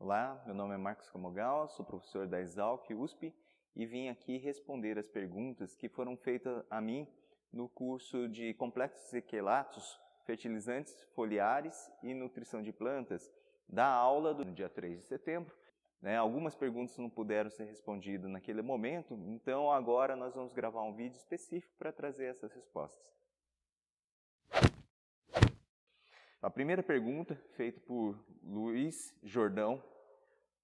Olá, meu nome é Marcos Camogal, sou professor da Exalc USP e vim aqui responder as perguntas que foram feitas a mim no curso de Complexos e Quelatos, Fertilizantes Foliares e Nutrição de Plantas, da aula do dia 3 de setembro. Algumas perguntas não puderam ser respondidas naquele momento, então agora nós vamos gravar um vídeo específico para trazer essas respostas. A primeira pergunta, feita por Luiz Jordão.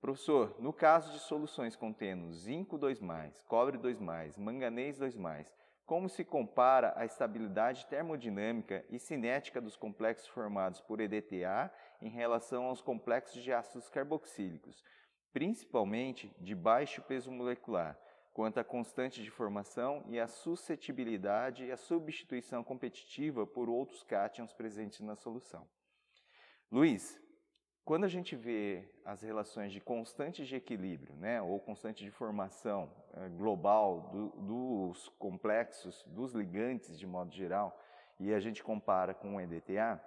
Professor, no caso de soluções contendo zinco 2+, cobre 2+, manganês 2+, como se compara a estabilidade termodinâmica e cinética dos complexos formados por EDTA em relação aos complexos de ácidos carboxílicos, principalmente de baixo peso molecular, quanto à constante de formação e a suscetibilidade e a substituição competitiva por outros cátions presentes na solução? Luiz, quando a gente vê as relações de constante de equilíbrio, ou constante de formação global dos complexos, dos ligantes de modo geral, e a gente compara com o EDTA,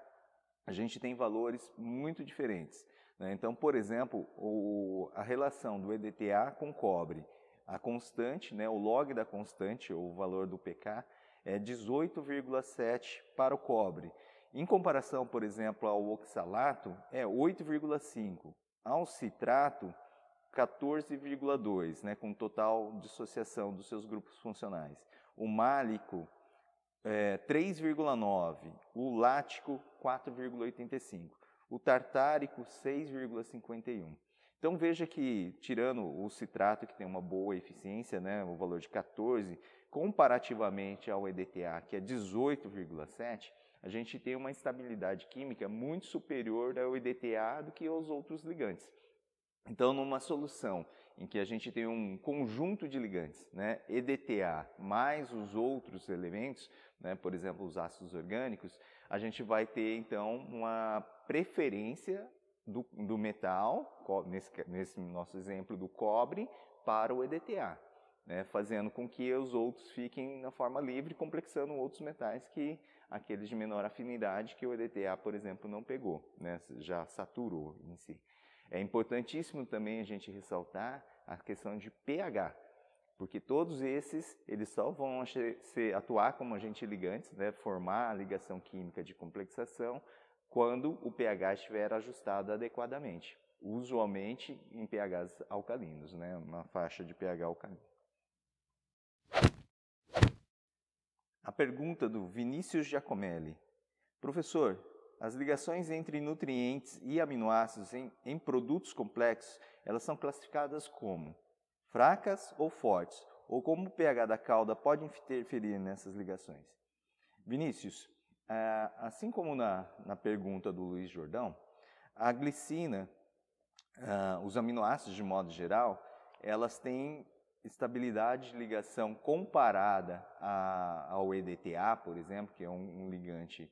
a gente tem valores muito diferentes. Então, por exemplo, a relação do EDTA com cobre, a constante, o log da constante, ou o valor do pK, é 18,7 para o cobre. Em comparação, por exemplo, ao oxalato, é 8,5. Ao citrato, 14,2, com total dissociação dos seus grupos funcionais. O málico, 3,9. O lático, 4,85. O tartárico, 6,51. Então veja que, tirando o citrato, que tem uma boa eficiência, o valor de 14, comparativamente ao EDTA, que é 18,7, a gente tem uma estabilidade química muito superior ao EDTA do que aos outros ligantes. Então, numa solução em que a gente tem um conjunto de ligantes, EDTA mais os outros elementos, por exemplo, os ácidos orgânicos, a gente vai ter, então, uma preferência do metal, nesse nosso exemplo do cobre, para o EDTA, fazendo com que os outros fiquem na forma livre, complexando outros metais que aqueles de menor afinidade que o EDTA, por exemplo, não pegou, já saturou em si. É importantíssimo também a gente ressaltar a questão de pH, porque todos esses eles só vão atuar como agentes ligantes, formar a ligação química de complexação, quando o pH estiver ajustado adequadamente, usualmente em pHs alcalinos, uma faixa de pH alcalino. A pergunta do Vinícius Giacomelli. Professor, as ligações entre nutrientes e aminoácidos em produtos complexos, elas são classificadas como fracas ou fortes? Ou como o pH da cauda pode interferir nessas ligações? Vinícius, assim como na pergunta do Luiz Jordão, a glicina, os aminoácidos de modo geral, elas têm estabilidade de ligação comparada ao EDTA, por exemplo, que é um ligante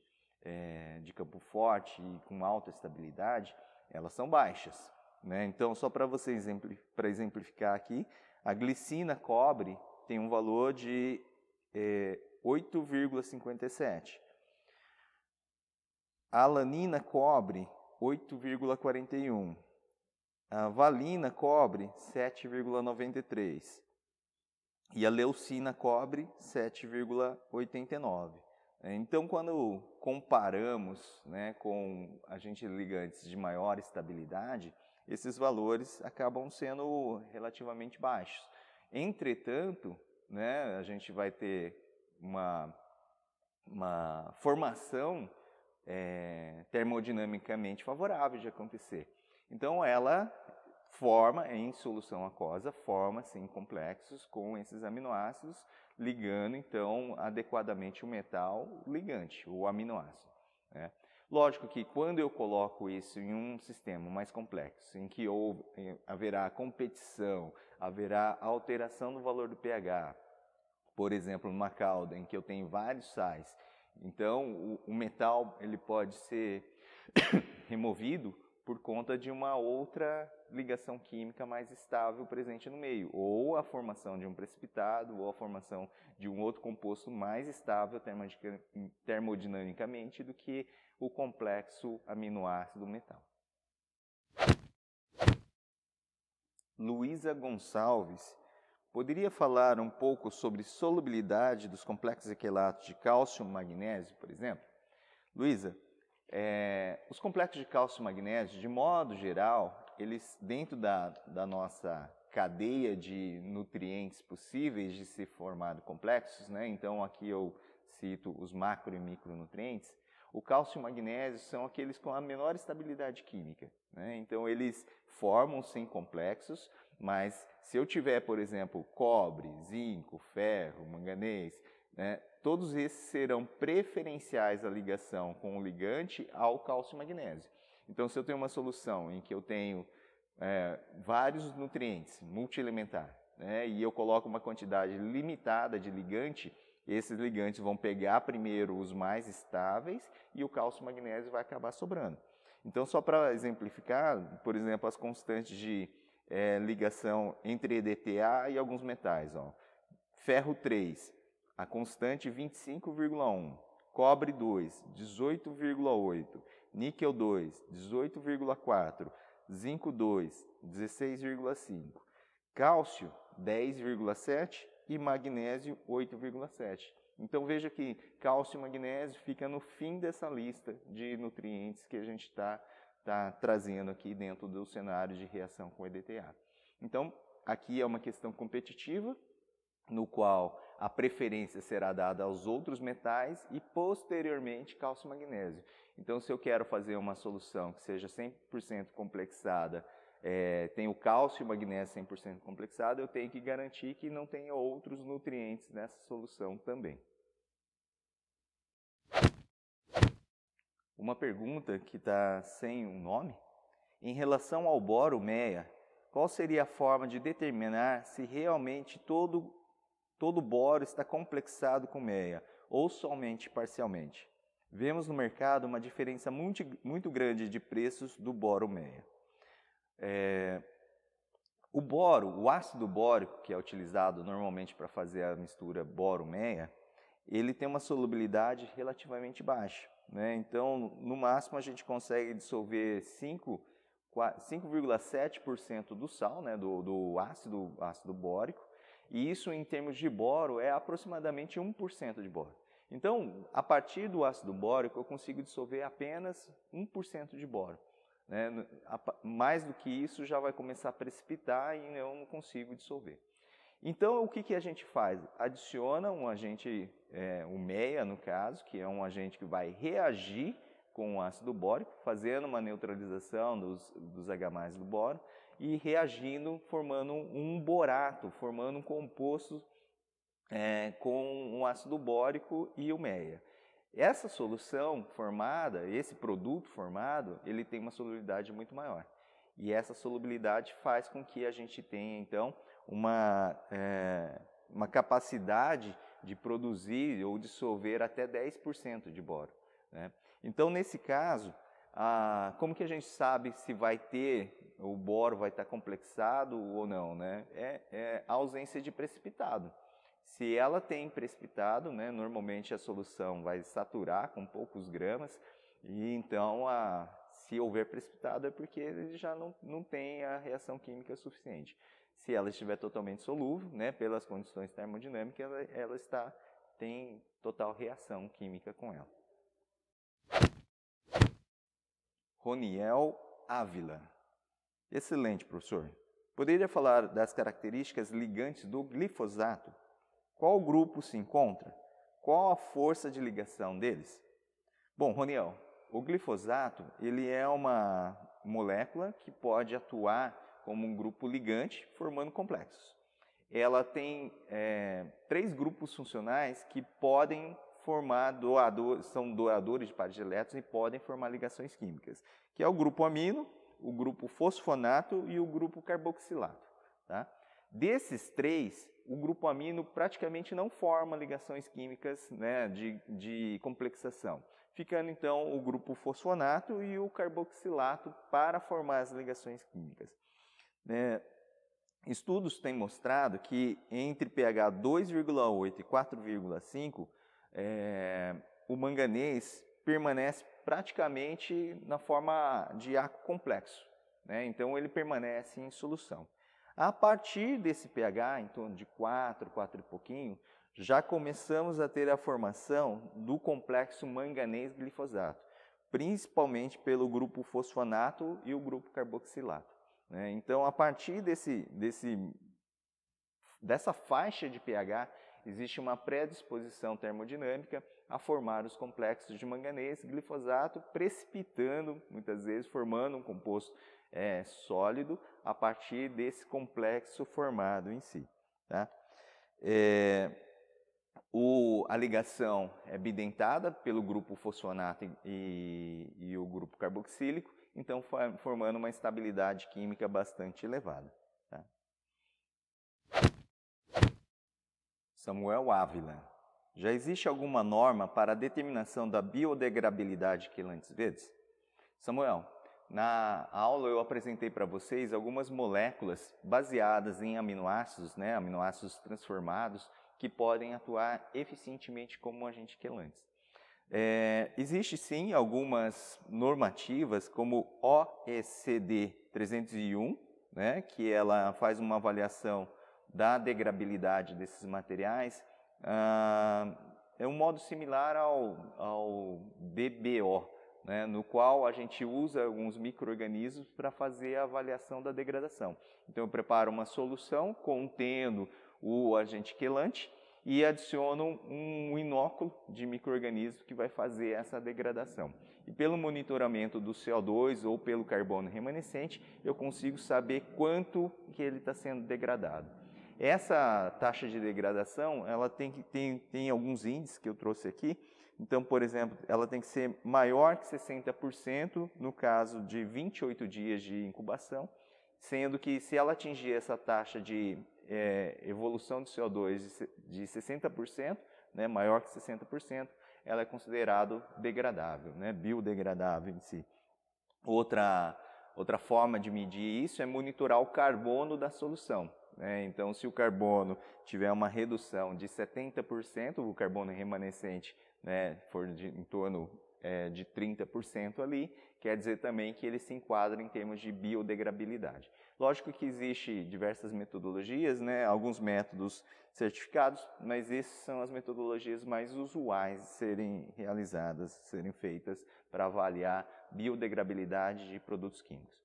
de campo forte e com alta estabilidade, elas são baixas. Então, só para exemplificar aqui, a glicina cobre tem um valor de 8,57. A alanina cobre, 8,41. A valina cobre, 7,93. E a leucina cobre, 7,89. Então, quando comparamos com agentes ligantes de maior estabilidade, esses valores acabam sendo relativamente baixos. Entretanto, a gente vai ter uma formação termodinamicamente favorável de acontecer. Então, ela forma, em solução aquosa, forma sim complexos com esses aminoácidos, ligando então adequadamente o metal ligante, o aminoácido. Lógico que quando eu coloco isso em um sistema mais complexo, em que haverá competição, haverá alteração no valor do pH, por exemplo, numa cauda em que eu tenho vários sais, então o metal ele pode ser removido por conta de uma outra ligação química mais estável presente no meio, ou a formação de um precipitado, ou a formação de um outro composto mais estável termodinamicamente do que o complexo aminoácido metal. Luísa Gonçalves, poderia falar um pouco sobre solubilidade dos complexos quelatos de cálcio e magnésio, por exemplo? Luísa, os complexos de cálcio e magnésio, de modo geral, eles dentro da nossa cadeia de nutrientes possíveis de se formar complexos, né? Então aqui eu cito os macro e micronutrientes. O cálcio e o magnésio são aqueles com a menor estabilidade química, né? Então eles formam-se em complexos, mas se eu tiver, por exemplo, cobre, zinco, ferro, manganês, né, todos esses serão preferenciais à ligação com o ligante ao cálcio e magnésio. Então, se eu tenho uma solução em que eu tenho vários nutrientes multielementares, né, e eu coloco uma quantidade limitada de ligante, esses ligantes vão pegar primeiro os mais estáveis e o cálcio e magnésio vai acabar sobrando. Então, só para exemplificar, por exemplo, as constantes de ligação entre EDTA e alguns metais. Ó. Ferro 3, a constante 25,1. Cobre 2, 18,8. Níquel 2, 18,4. Zinco 2, 16,5. Cálcio, 10,7 e magnésio, 8,7. Então veja que cálcio e magnésio fica no fim dessa lista de nutrientes que a gente está trazendo aqui dentro do cenário de reação com EDTA. Então, aqui é uma questão competitiva, no qual a preferência será dada aos outros metais e, posteriormente, cálcio e magnésio. Então, se eu quero fazer uma solução que seja 100% complexada, tem o cálcio e o magnésio 100% complexado, eu tenho que garantir que não tenha outros nutrientes nessa solução também. Uma pergunta que está sem um nome. Em relação ao boro meia, qual seria a forma de determinar se realmente todo boro está complexado com meia, ou somente parcialmente? Vemos no mercado uma diferença muito grande de preços do boro meia. O boro, o ácido bórico, que é utilizado normalmente para fazer a mistura boro-meia, ele tem uma solubilidade relativamente baixa, né? Então, no máximo, a gente consegue dissolver 5,7% do sal, né, do ácido bórico, e isso, em termos de boro, é aproximadamente 1% de boro. Então, a partir do ácido bórico, eu consigo dissolver apenas 1% de boro. Né? Mais do que isso, já vai começar a precipitar e eu não consigo dissolver. Então, o que a gente faz? Adiciona um agente, o meia, no caso, que é um agente que vai reagir com o ácido bórico, fazendo uma neutralização dos H+ do boro e reagindo, formando um borato, formando um composto com o ácido bórico e o meia. Essa solução formada, esse produto formado, ele tem uma solubilidade muito maior. E essa solubilidade faz com que a gente tenha, então, uma capacidade de produzir ou dissolver até 10% de boro, né? Então, nesse caso, como que a gente sabe se o boro vai estar complexado ou não, né? A ausência de precipitado. Se ela tem precipitado, né, normalmente a solução vai saturar com poucos gramas, e então, se houver precipitado é porque ele já não tem a reação química suficiente. Se ela estiver totalmente solúvel, né, pelas condições termodinâmicas, ela tem total reação química com ela. Roniel Ávila. Excelente, professor. Poderia falar das características ligantes do glifosato? Qual grupo se encontra? Qual a força de ligação deles? Bom, Roniel, o glifosato ele é uma molécula que pode atuar como um grupo ligante, formando complexos. Ela tem 3 grupos funcionais que podem formar são doadores de pares de elétrons e podem formar ligações químicas, que é o grupo amino, o grupo fosfonato e o grupo carboxilato. Tá? Desses 3, o grupo amino praticamente não forma ligações químicas, né, de complexação, ficando então o grupo fosfonato e o carboxilato para formar as ligações químicas. Estudos têm mostrado que entre pH 2,8 e 4,5, o manganês permanece praticamente na forma de ácido complexo, né? Então ele permanece em solução. A partir desse pH, em torno de 4 e pouquinho, já começamos a ter a formação do complexo manganês-glifosato, principalmente pelo grupo fosfonato e o grupo carboxilato, né? Então, a partir dessa faixa de pH, existe uma predisposição termodinâmica a formar os complexos de manganês e glifosato, precipitando, muitas vezes, formando um composto sólido a partir desse complexo formado em si, tá? A ligação é bidentada pelo grupo fosfonato e o grupo carboxílico, então formando uma estabilidade química bastante elevada, tá? Samuel Ávila. Já existe alguma norma para a determinação da biodegradabilidade de quelantes verdes? Samuel, na aula eu apresentei para vocês algumas moléculas baseadas em aminoácidos, né, aminoácidos transformados, que podem atuar eficientemente como agente quelantes. Existe sim algumas normativas, como OECD 301, né, que ela faz uma avaliação da degradabilidade desses materiais. É um modo similar ao DBO, né, no qual a gente usa alguns micro-organismos para fazer a avaliação da degradação. Então, eu preparo uma solução contendo o agente quelante e adiciono um inóculo de micro-organismo que vai fazer essa degradação. E pelo monitoramento do CO2 ou pelo carbono remanescente, eu consigo saber quanto que ele está sendo degradado. Essa taxa de degradação, ela tem alguns índices que eu trouxe aqui. Então, por exemplo, ela tem que ser maior que 60% no caso de 28 dias de incubação, sendo que se ela atingir essa taxa de evolução de CO2 de 60%, né, maior que 60%, ela é considerado degradável, né, biodegradável em si. Outra forma de medir isso é monitorar o carbono da solução. Então, se o carbono tiver uma redução de 70%, o carbono remanescente, né, for em torno de 30% ali, quer dizer também que ele se enquadra em termos de biodegradabilidade. Lógico que existe diversas metodologias, né, alguns métodos certificados, mas essas são as metodologias mais usuais de serem realizadas, serem feitas para avaliar biodegradabilidade de produtos químicos.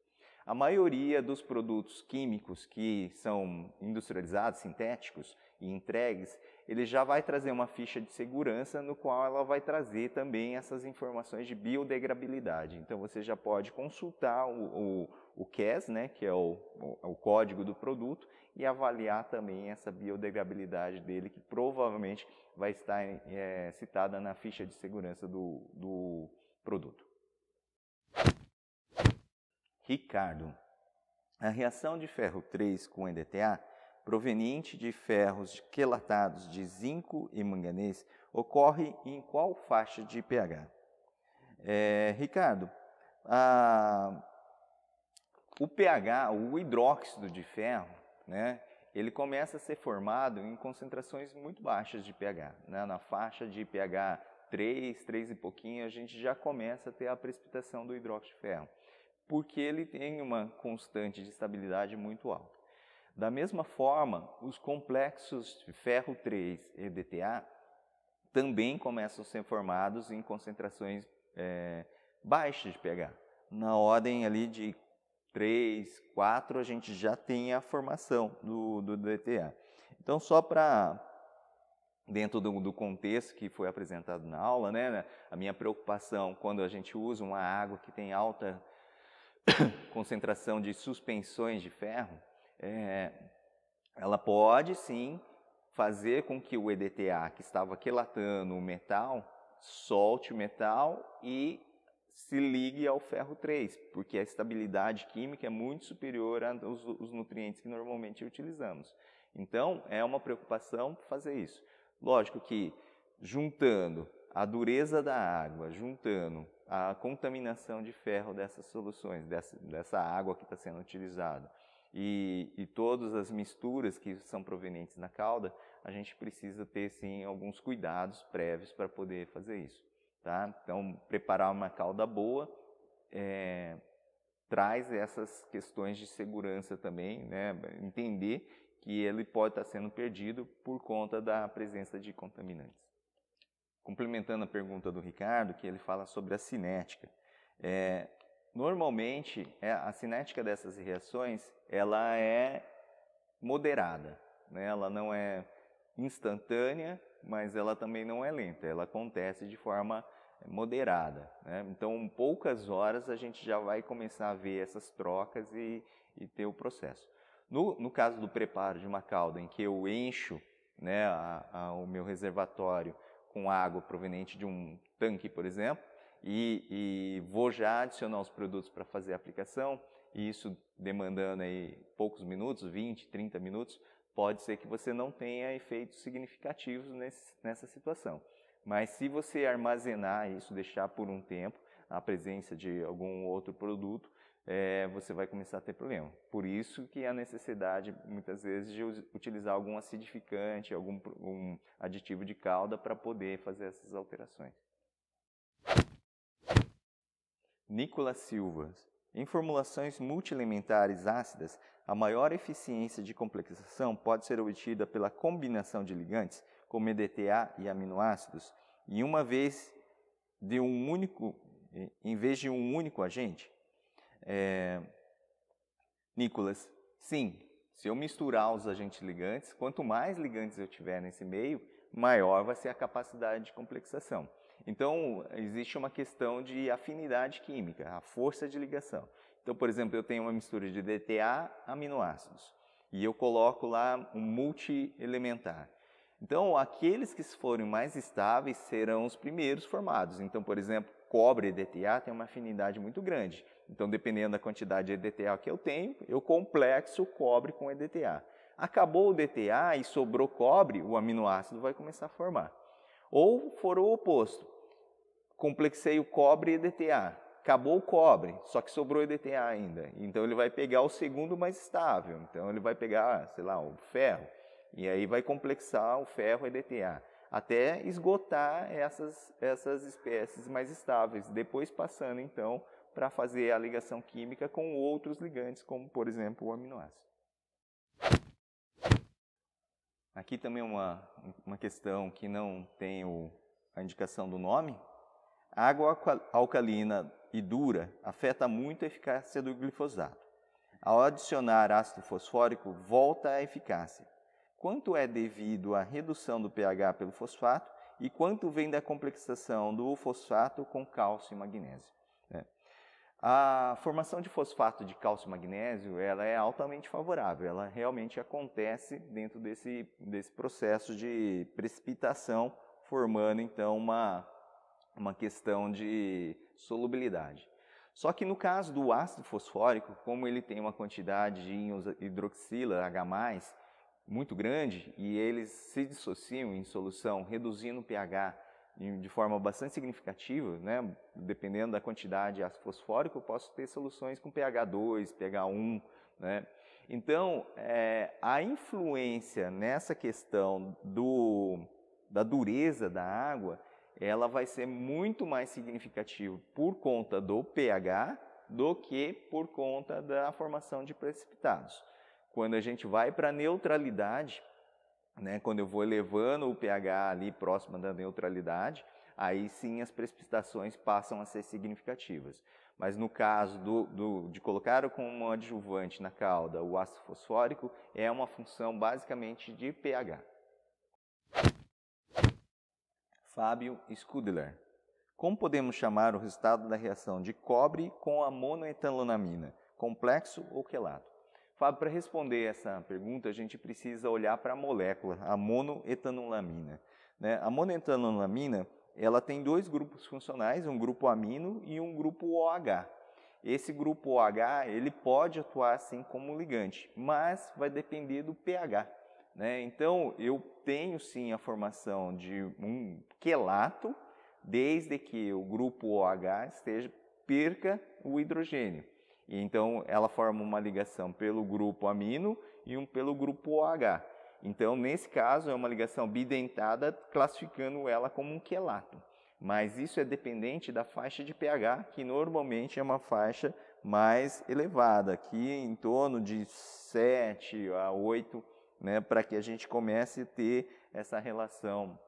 A maioria dos produtos químicos que são industrializados, sintéticos e entregues, ele já vai trazer uma ficha de segurança no qual ela vai trazer também essas informações de biodegradabilidade. Então, você já pode consultar o CAS, né, que é o código do produto, e avaliar também essa biodegradabilidade dele, que provavelmente vai estar citada na ficha de segurança do produto. Ricardo, a reação de ferro 3 com EDTA, proveniente de ferros quelatados de zinco e manganês, ocorre em qual faixa de pH? Ricardo, o pH, o hidróxido de ferro, né, ele começa a ser formado em concentrações muito baixas de pH. Né? Na faixa de pH 3 e pouquinho, a gente já começa a ter a precipitação do hidróxido de ferro, porque ele tem uma constante de estabilidade muito alta. Da mesma forma, os complexos de ferro 3 e EDTA também começam a ser formados em concentrações baixas de pH. Na ordem ali de 3, 4, a gente já tem a formação do EDTA. Então, só para, dentro do contexto que foi apresentado na aula, né, a minha preocupação quando a gente usa uma água que tem alta concentração de suspensões de ferro, ela pode sim fazer com que o EDTA, que estava quelatando o metal, solte o metal e se ligue ao ferro 3, porque a estabilidade química é muito superior aos nutrientes que normalmente utilizamos. Então, é uma preocupação fazer isso. Lógico que, juntando a dureza da água, juntando a contaminação de ferro dessas soluções, dessa água que está sendo utilizada, e todas as misturas que são provenientes da calda, a gente precisa ter, sim, alguns cuidados prévios para poder fazer isso. Tá? Então, preparar uma calda boa, traz essas questões de segurança também, né? Entender que ele pode estar sendo perdido por conta da presença de contaminantes. Complementando a pergunta do Ricardo, que ele fala sobre a cinética. Normalmente, a cinética dessas reações, ela é moderada, né? Ela não é instantânea, mas ela também não é lenta, ela acontece de forma moderada, né? Então, em poucas horas a gente já vai começar a ver essas trocas e ter o processo. No caso do preparo de uma calda, em que eu encho, né, o meu reservatório com água proveniente de um tanque, por exemplo, e vou já adicionar os produtos para fazer a aplicação, e isso demandando aí poucos minutos, 20, 30 minutos, pode ser que você não tenha efeitos significativos nessa situação. Mas se você armazenar isso, deixar por um tempo, a presença de algum outro produto, você vai começar a ter problema. Por isso que há necessidade, muitas vezes, de utilizar algum acidificante, algum aditivo de calda para poder fazer essas alterações. Nicolas Silva. Em formulações multielementares ácidas, a maior eficiência de complexação pode ser obtida pela combinação de ligantes, como EDTA e aminoácidos, em vez de um único agente? Nicolas, sim. Se eu misturar os agentes ligantes, quanto mais ligantes eu tiver nesse meio, maior vai ser a capacidade de complexação. Então, existe uma questão de afinidade química, a força de ligação. Então, por exemplo, eu tenho uma mistura de DTA, aminoácidos, e eu coloco lá um multielementar. Então, aqueles que forem mais estáveis serão os primeiros formados. Então, por exemplo, cobre e DTA tem uma afinidade muito grande. Então, dependendo da quantidade de EDTA que eu tenho, eu complexo o cobre com EDTA. Acabou o DTA e sobrou cobre, o aminoácido vai começar a formar. Ou for o oposto, complexei o cobre e EDTA. Acabou o cobre, só que sobrou EDTA ainda. Então, ele vai pegar o segundo mais estável. Então, ele vai pegar, sei lá, o ferro. E aí vai complexar o ferro e EDTA. Até esgotar essas espécies mais estáveis. Depois passando, então, para fazer a ligação química com outros ligantes, como, por exemplo, o aminoácido. Aqui também uma questão que não tem a indicação do nome. A água alcalina e dura afeta muito a eficácia do glifosato. Ao adicionar ácido fosfórico, volta a eficácia. Quanto é devido à redução do pH pelo fosfato e quanto vem da complexação do fosfato com cálcio e magnésio? A formação de fosfato de cálcio e magnésio ela é altamente favorável, ela realmente acontece dentro desse processo de precipitação, formando então uma questão de solubilidade. Só que no caso do ácido fosfórico, como ele tem uma quantidade de hidroxila H+, muito grande, e eles se dissociam em solução, reduzindo o pH de forma bastante significativa, né? Dependendo da quantidade de ácido fosfórico, eu posso ter soluções com pH 2, pH 1, né? Então, a influência nessa questão da dureza da água, ela vai ser muito mais significativa por conta do pH do que por conta da formação de precipitados. Quando a gente vai para a neutralidade, né, quando eu vou elevando o pH ali próximo da neutralidade, aí sim as precipitações passam a ser significativas. Mas no caso de colocar como adjuvante na calda o ácido fosfórico, é uma função basicamente de pH. Fábio Scudler. Como podemos chamar o resultado da reação de cobre com a monoetanonamina, complexo ou quelato? Fábio, para responder essa pergunta, a gente precisa olhar para a molécula, a monoetanolamina. Né? A monoetanolamina, ela tem dois grupos funcionais, um grupo amino e um grupo OH. Esse grupo OH, ele pode atuar assim como ligante, mas vai depender do pH. Né? Então, eu tenho sim a formação de um quelato, desde que o grupo OH perca o hidrogênio. E então, ela forma uma ligação pelo grupo amino e pelo grupo OH. Então, nesse caso, é uma ligação bidentada, classificando ela como um quelato. Mas isso é dependente da faixa de pH, que normalmente é uma faixa mais elevada, aqui em torno de 7 a 8, né, para que a gente comece a ter essa relação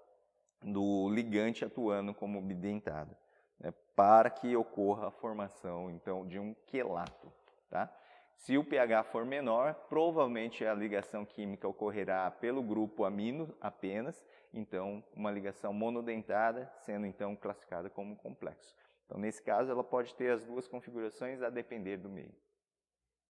do ligante atuando como bidentado, né, para que ocorra a formação, então, de um quelato. Tá? Se o pH for menor, provavelmente a ligação química ocorrerá pelo grupo amino apenas, então uma ligação monodentada, sendo então classificada como complexo. Então, nesse caso, ela pode ter as duas configurações a depender do meio.